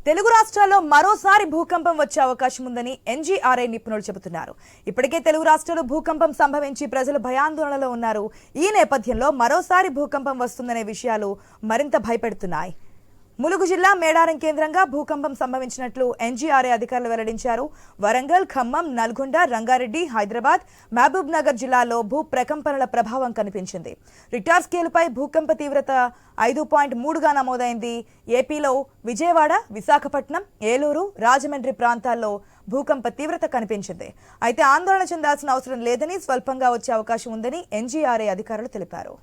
తెలుగు రాష్ట్రాల్లో మరోసారి భూకంపం వచ్చే అవకాశం ఉందని ఎన్జీఆర్ఐ నిపుణులు చెబుతున్నారు. ఇప్పటికే తెలుగు రాష్ట్రాల్లో భూకంపం సంభవించి ప్రజలు భయాందోళనలో ఉన్నారు. ఈ నేపథ్యంలో మరోసారి భూకంపం వస్తుందనే విషయాలు మరింత భయపెడుతున్నాయి. ములుగు జిల్లా మేడారం కేంద్రంగా భూకంపం సంభవించినట్లు ఎన్జీఆర్ఐ అధికారులు వెల్లడించారు. వరంగల్, ఖమ్మం, నల్గొండ, రంగారెడ్డి, హైదరాబాద్, మహబూబ్ నగర్ జిల్లాల్లో భూ ప్రకంపనల ప్రభావం కనిపించింది. రిక్టార్ స్కేలుపై భూకంప తీవ్రత 5.3గా నమోదైంది. ఏపీలో విజయవాడ, విశాఖపట్నం, ఏలూరు, రాజమండ్రి ప్రాంతాల్లో భూకంప తీవ్రత కనిపించింది. అయితే ఆందోళన చెందాల్సిన అవసరం లేదని, స్వల్పంగా వచ్చే అవకాశం ఉందని ఎన్జీఆర్ఐ అధికారులు తెలిపారు.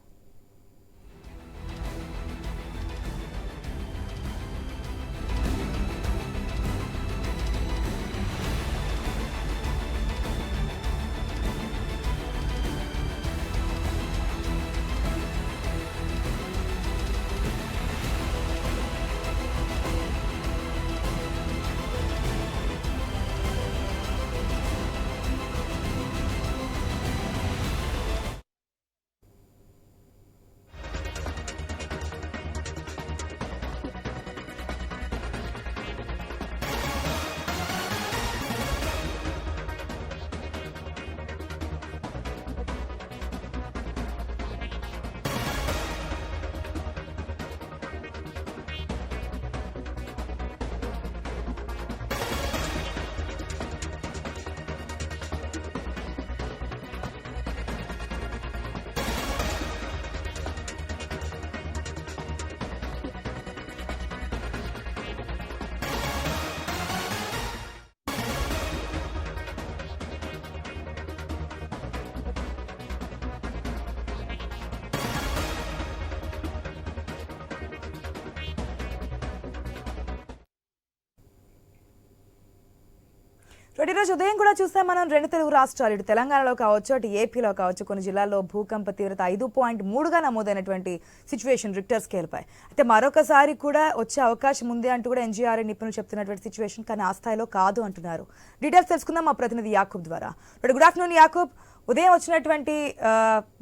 ఈరోజు ఉదయం కూడా చూస్తే మనం రెండు తెలుగు రాష్ట్రాలు, ఇటు తెలంగాణలో కావచ్చు, అటు ఏపీలో కావచ్చు, కొన్ని జిల్లాల్లో భూకంప తీవ్రత 5.3గా నమోదైనటువంటి సిచ్యువేషన్ రిక్టర్ స్కేల్పై. అయితే మరొకసారి కూడా వచ్చే అవకాశం ఉంది అంటూ కూడా ఎన్జీఆర్ఐ నిపుణులు చెప్తున్నటువంటి సిచ్యువేషన్, కానీ ఆ స్థాయిలో కాదు అంటున్నారు. డీటెయిల్స్ తెలుసుకుందాం మా ప్రతినిధి యాకూబ్ ద్వారా. Good afternoon Yakub. ఉదయం వచ్చినటువంటి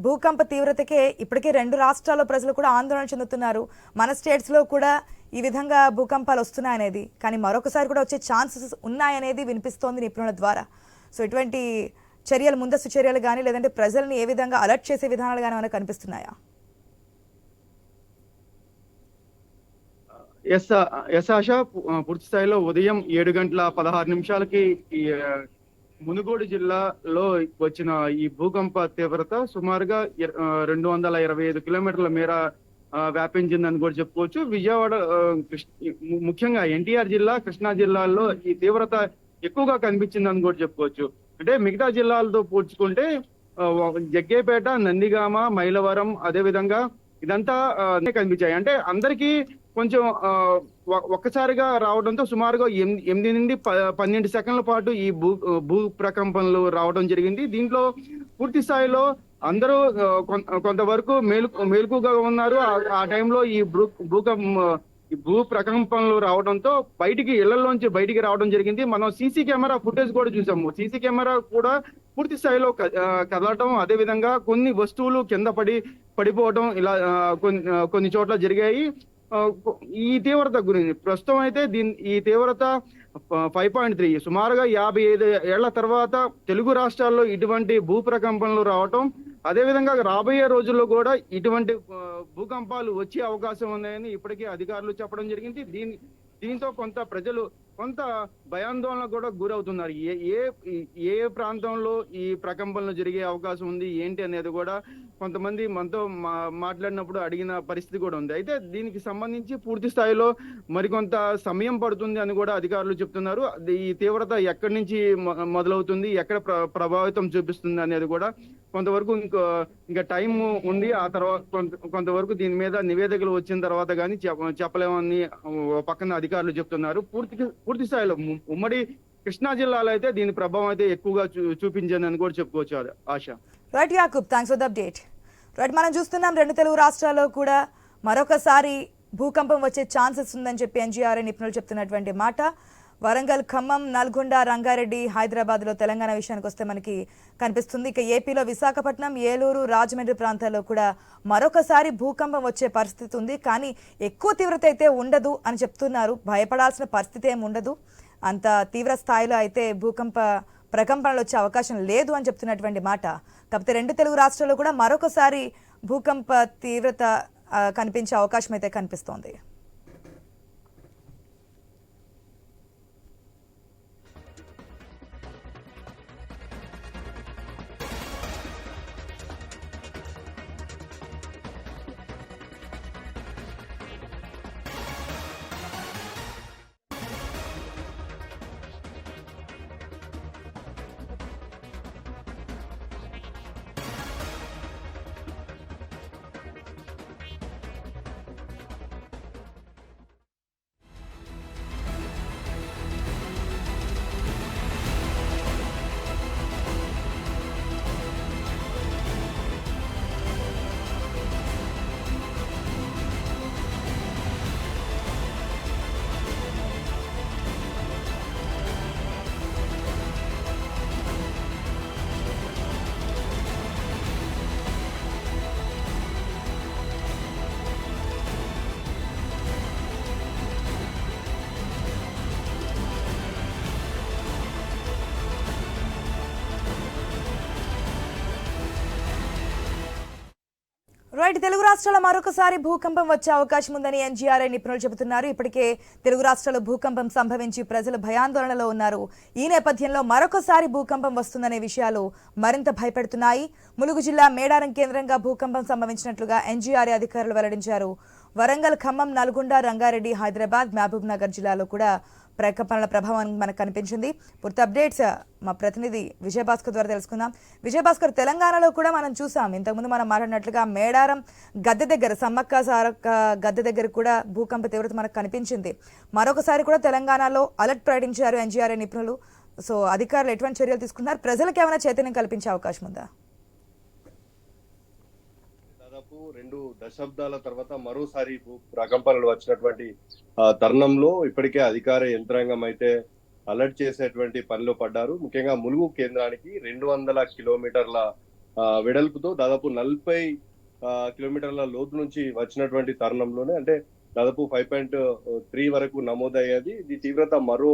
భూకంప తీవ్రతకే ఇప్పటికే రెండు రాష్ట్రాల్లో ప్రజలు కూడా ఆందోళన చెందుతున్నారు. మన స్టేట్స్లో కూడా ఈ విధంగా భూకంపాలు వస్తున్నాయనేది, కానీ మరొకసారి కూడా వచ్చే ఛాన్సెస్ ఉన్నాయనేది వినిపిస్తోంది నిపుణుల ద్వారా. సో ఇటువంటి చర్యలు, ముందస్తు చర్యలు కానీ లేదంటే ప్రజల్ని ఏ విధంగా అలర్ట్ చేసే విధానాలు కానీ మనకు కనిపిస్తున్నాయా? ఎస్ ఆశ, పూర్తి స్థాయిలో ఉదయం 7:16 మునుగోడు జిల్లాలో వచ్చిన ఈ భూకంప తీవ్రత సుమారుగా 225 కిలోమీటర్ల మేర వ్యాపించిందని కూడా చెప్పుకోవచ్చు. విజయవాడ, ముఖ్యంగా ఎన్టీఆర్ జిల్లా, కృష్ణా జిల్లాల్లో ఈ తీవ్రత ఎక్కువగా కనిపించిందని కూడా చెప్పుకోవచ్చు. అంటే మిగతా జిల్లాలతో పోల్చుకుంటే జగ్గేపేట, నందిగామ, మైలవరం, అదే విధంగా ఇదంతా కనిపించాయి. అంటే అందరికీ కొంచెం ఒక్కసారిగా రావడంతో సుమారుగా 8 నుండి 12 సెకండ్ల పాటు ఈ భూ ప్రకంపనలు రావడం జరిగింది. దీంట్లో పూర్తి స్థాయిలో అందరూ కొంతవరకు మేలుకుగా ఉన్నారు. ఆ టైంలో ఈ భూ ప్రకంపనలు రావడంతో ఇళ్లలోంచి బయటికి రావడం జరిగింది. మనం సీసీ కెమెరా ఫుటేజ్ కూడా చూసాము. సీసీ కెమెరా కూడా పూర్తి స్థాయిలో కదలటం, అదే విధంగా కొన్ని వస్తువులు కింద పడిపోవడం, ఇలా కొన్ని చోట్ల జరిగాయి. ఈ తీవ్రత గురించి ప్రస్తుతం అయితే ఈ తీవ్రత 5.3, సుమారుగా 55 ఏళ్ల తర్వాత తెలుగు రాష్ట్రాల్లో ఇటువంటి భూ ప్రకంపనలు రావటం, అదేవిధంగా రాబోయే రోజుల్లో కూడా ఇటువంటి భూకంపాలు వచ్చే అవకాశం ఉన్నాయని ఇప్పటికే అధికారులు చెప్పడం జరిగింది. దీంతో ప్రజలు కొంత భయాందోళన కూడా గురవుతున్నారు. ఏ ప్రాంతంలో ఈ ప్రకంపనలు జరిగే అవకాశం ఉంది ఏంటి అనేది కూడా కొంతమంది మనతో మాట్లాడినప్పుడు అడిగిన పరిస్థితి కూడా ఉంది. అయితే దీనికి సంబంధించి పూర్తి స్థాయిలో మరికొంత సమయం పడుతుంది అని కూడా అధికారులు చెప్తున్నారు. ఈ తీవ్రత ఎక్కడి నుంచి మొదలవుతుంది, ఎక్కడ ప్రభావితం చూపిస్తుంది అనేది కూడా కొంతవరకు ఇంకా టైం ఉంది. ఆ తర్వాత కొంతవరకు దీని మీద నివేదికలు వచ్చిన తర్వాత కానీ చెప్పలేమని పక్కన అధికారులు చెప్తున్నారు. పూర్తి స్థాయిలో ఉమ్మడి కృష్ణా జిల్లాలో అయితే దీని ప్రభావం అయితే ఎక్కువగా చూపించిందని కూడా చెప్పుకోవచ్చు. ఆశ. Right Yakub, thanks for the update. Right, మనం చూస్తున్నాం రెండు తెలుగు రాష్ట్రాల్లో కూడా మరొకసారి భూకంపం వచ్చే ఛాన్సెస్ ఉందని చెప్పి ఎన్జీఆర్ఐ నిపుణులు చెప్తున్నటువంటి మాట. వరంగల్, ఖమ్మం, నల్గొండ, రంగారెడ్డి, హైదరాబాద్ లో తెలంగాణ విషయానికి వస్తే మనకి కనిపిస్తుంది. ఇక ఏపీలో విశాఖపట్నం, ఏలూరు, రాజమండ్రి ప్రాంతాల్లో కూడా మరొకసారి భూకంపం వచ్చే పరిస్థితి ఉంది. కానీ ఎక్కువ తీవ్రత అయితే ఉండదు అని చెప్తున్నారు. భయపడాల్సిన పరిస్థితి ఏమి ఉండదు. అంత తీవ్ర స్థాయిలో అయితే ప్రకంపనలు వచ్చే అవకాశం లేదు అని చెప్తున్నటువంటి మాట. కాకపోతే రెండు తెలుగు రాష్ట్రాల్లో కూడా మరొకసారి భూకంప తీవ్రత కనిపించే అవకాశం అయితే కనిపిస్తోంది. రైట్, తెలుగు రాష్ట్రాల మరొకసారి భూకంపం వచ్చే అవకాశం ఉందని ఎన్జీఆర్ఐ నిపుణులు చెబుతున్నారు. ఇప్పటికే తెలుగు రాష్ట్రాల్లో భూకంపం సంభవించి ప్రజలు భయాందోళనలో ఉన్నారు. ఈ నేపథ్యంలో మరొకసారి భూకంపం వస్తుందనే విషయాలు మరింత భయపెడుతున్నాయి. ములుగు జిల్లా మేడారం కేంద్రంగా భూకంపం సంభవించినట్లుగా ఎన్జీఆర్ఐ అధికారులు వెల్లడించారు. వరంగల్, ఖమ్మం, నల్గొండ, రంగారెడ్డి, హైదరాబాద్, మహబూబ్ నగర్ జిల్లాలో కూడా ప్రకంపనల ప్రభావం మనకు కనిపించింది. పూర్తి అప్డేట్స్ మా ప్రతినిధి విజయభాస్కర్ ద్వారా తెలుసుకుందాం. విజయభాస్కర్, తెలంగాణలో కూడా మనం చూసాం, ఇంతకుముందు మనం మాట్లాడినట్లుగా మేడారం గద్దె దగ్గర, సమ్మక్క సారక్క గద్దె దగ్గర కూడా భూకంప తీవ్రత మనకు కనిపించింది. మరొకసారి కూడా తెలంగాణలో అలర్ట్ ప్రకటించారు ఎన్జీఆర్ఐ నిపుణులు. సో అధికారులు ఎటువంటి చర్యలు తీసుకున్నారు? ప్రజలకు ఏమైనా చైతన్యం కల్పించే అవకాశం ఉందా? దాదాపు 2 దశాబ్దాల తర్వాత మరోసారి ప్రకంపనలు వచ్చినటువంటి తరుణంలో ఇప్పటికే అధికార యంత్రాంగం అయితే అలర్ట్ చేసేటువంటి పనిలో పడ్డారు. ముఖ్యంగా ములుగు కేంద్రానికి 200 కిలోమీటర్ల వెడల్పుతో దాదాపు 40 కిలోమీటర్ల లోతు నుంచి వచ్చినటువంటి తరుణంలోనే, అంటే దాదాపు 5.3 వరకు నమోదయ్యేది. ఇది తీవ్రత మరో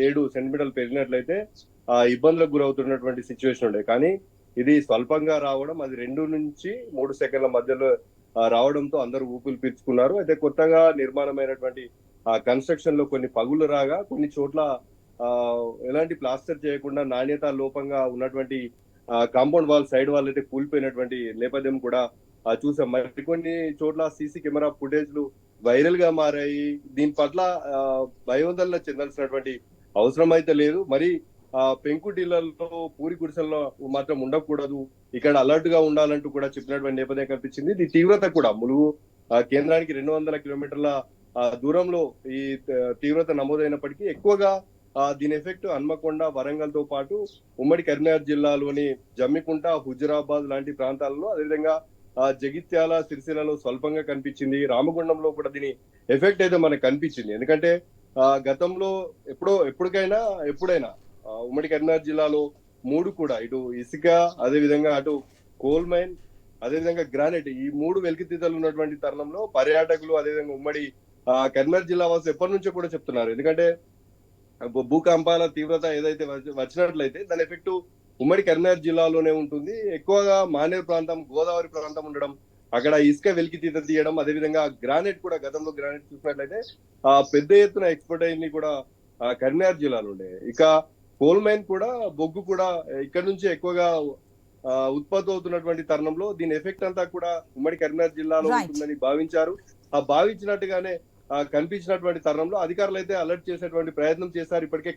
7 సెంటీమీటర్లు పెరిగినట్లయితే ఇబ్బందులకు గురవుతున్నటువంటి సిచ్యువేషన్ ఉండే. కానీ ఇది స్వల్పంగా రావడం, అది 2 నుంచి 3 సెకండ్ల మధ్యలో రావడంతో అందరూ ఊపిరి పీల్చుకున్నారు. అయితే కొత్తగా నిర్మాణమైనటువంటి కన్స్ట్రక్షన్ లో కొన్ని పగులు రాగా, కొన్ని చోట్ల ఎలాంటి ప్లాస్టర్ చేయకుండా నాణ్యత లోపంగా ఉన్నటువంటి కాంపౌండ్ వాల్, సైడ్ వాల్ అయితే కూలిపోయినటువంటి నేపథ్యం కూడా చూసాం. మరికొన్ని చోట్ల సీసీ కెమెరా ఫుటేజ్లు వైరల్ గా మారాయి. దీని పట్ల భయోందోళన చెందాల్సినటువంటి అవసరం అయితే లేదు. మరి పెంకుటిళ్లలో, పూరి గుడిసెల్లో మాత్రం ఉండకూడదు, ఇక్కడ అలర్ట్ గా ఉండాలంటూ కూడా చెప్పినటువంటి నేపథ్యం కనిపించింది. ఈ తీవ్రత కూడా ములుగు కేంద్రానికి 200 కిలోమీటర్ల దూరంలో ఈ తీవ్రత నమోదైనప్పటికీ ఎక్కువగా దీని ఎఫెక్ట్ హన్మకొండ, వరంగల్ తో పాటు ఉమ్మడి కరీంనగర్ జిల్లాలోని జమ్మికుంట, హుజురాబాద్ లాంటి ప్రాంతాలలో, అదేవిధంగా జగిత్యాల, సిరిసిల్లలో స్వల్పంగా కనిపించింది. రామగుండంలో కూడా దీని ఎఫెక్ట్ అయితే మనకు కనిపించింది. ఎందుకంటే గతంలో ఎప్పుడైనా ఉమ్మడి కరీంనగర్ జిల్లాలో 3 కూడా, ఇటు ఇసుక, అదేవిధంగా అటు కోల్ మైన్, అదేవిధంగా గ్రానైట్, ఈ 3 వెలికితీతలు ఉన్నటువంటి తరుణంలో పర్యాటకులు, అదేవిధంగా ఉమ్మడి కరీంనగర్ జిల్లా వాసులు ఎప్పటి నుంచో కూడా చెప్తున్నారు. ఎందుకంటే భూకంపాల తీవ్రత ఏదైతే వచ్చినట్లయితే దాని ఎఫెక్ట్ ఉమ్మడి కరీంనగర్ జిల్లాలోనే ఉంటుంది. ఎక్కువగా మానేరు ప్రాంతం, గోదావరి ప్రాంతం ఉండడం, అక్కడ ఇసుక వెలికితీత తీయడం, అదేవిధంగా గ్రానైట్ కూడా, గతంలో గ్రానైట్ చూసినట్లయితే పెద్ద ఎత్తున ఎక్స్పోర్ట్ అయింది కూడా కరీంనగర్ జిల్లాలో ఉండే. ఇక కోల్ మైన్ కూడా, బొగ్గు కూడా ఇక్కడ నుంచి ఎక్కువగా ఉత్పత్తి అవుతున్నటువంటి తరుణంలో దీని ఎఫెక్ట్ అంతా కూడా ఉమ్మడి కరీంనగర్ జిల్లాలో ఉంటుందని భావించారు. భావించినట్టుగానే కనిపించినటువంటి తరుణంలో అధికారులు అయితే అలర్ట్ చేసేటువంటి ప్రయత్నం చేశారు. ఇప్పటికే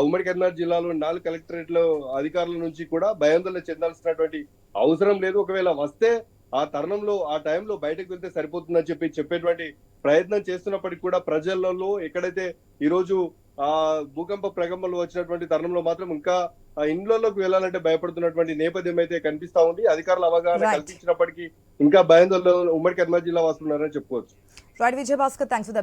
ఉమ్మడి కరీంనగర్ జిల్లాలో 4 కలెక్టరేట్ల అధికారుల నుంచి కూడా భయాందోళన చెందాల్సినటువంటి అవసరం లేదు. ఒకవేళ వస్తే ఆ తరుణంలో, ఆ టైంలో బయటకు వెళ్తే సరిపోతుందని చెప్పేటువంటి ప్రయత్నం చేస్తున్నప్పటికీ కూడా ప్రజలలో ఎక్కడైతే ఈ రోజు భూకంప ప్రకంపనలు వచ్చినటువంటి తరుణంలో మాత్రం ఇంకా ఇండ్లలోకి వెళ్ళాలంటే భయపడుతున్నటువంటి నేపథ్యం అయితే కనిపిస్తా ఉంది. అధికారులు అవగాహన కల్పించినప్పటికీ ఇంకా భయాందోళన ఉమ్మడి కరీంనగర్ జిల్లా వాసులు ఉన్నారని చెప్పుకోవచ్చు. Vijayabhaskar, thanks for the